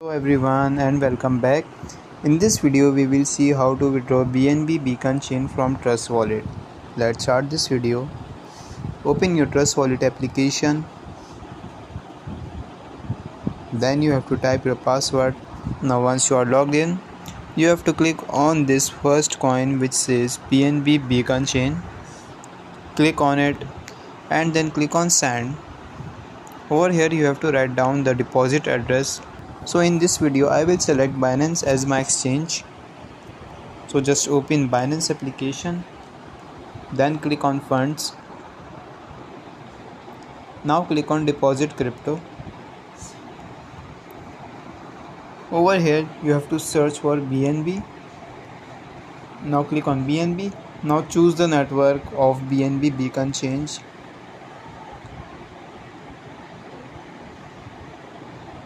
Hello everyone and welcome back. In this video we will see how to withdraw BNB beacon chain from Trust Wallet. Let's start this video. Open your Trust Wallet application. Then you have to type your password. Now once you are logged in, you have to click on this first coin which says BNB beacon chain. Click on it and then click on send. Over here you have to write down the deposit address. So in this video I will select Binance as my exchange. So just open Binance application, then click on funds. Now click on deposit crypto. Over here you have to search for BNB. Now click on BNB. Now choose the network of BNB beacon chain.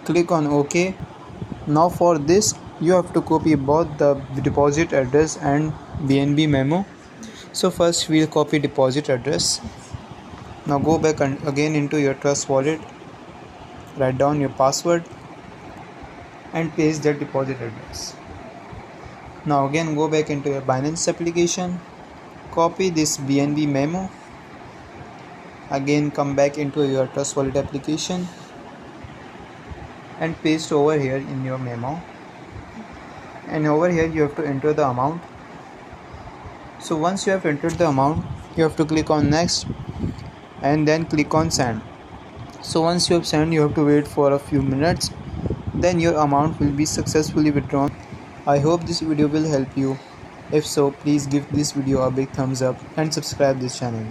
Click on OK. Now for this you have to copy both the deposit address and BNB memo. So first we'll copy deposit address. Now go back again into your Trust Wallet, write down your password and paste that deposit address. Now again go back into your Binance application, copy this BNB memo, again come back into your Trust Wallet application and paste over here in your memo, and over here you have to enter the amount. So once you have entered the amount, you have to click on next and then click on send. So once you have sent, you have to wait for a few minutes, then your amount will be successfully withdrawn. I hope this video will help you. If so, please give this video a big thumbs up and subscribe this channel.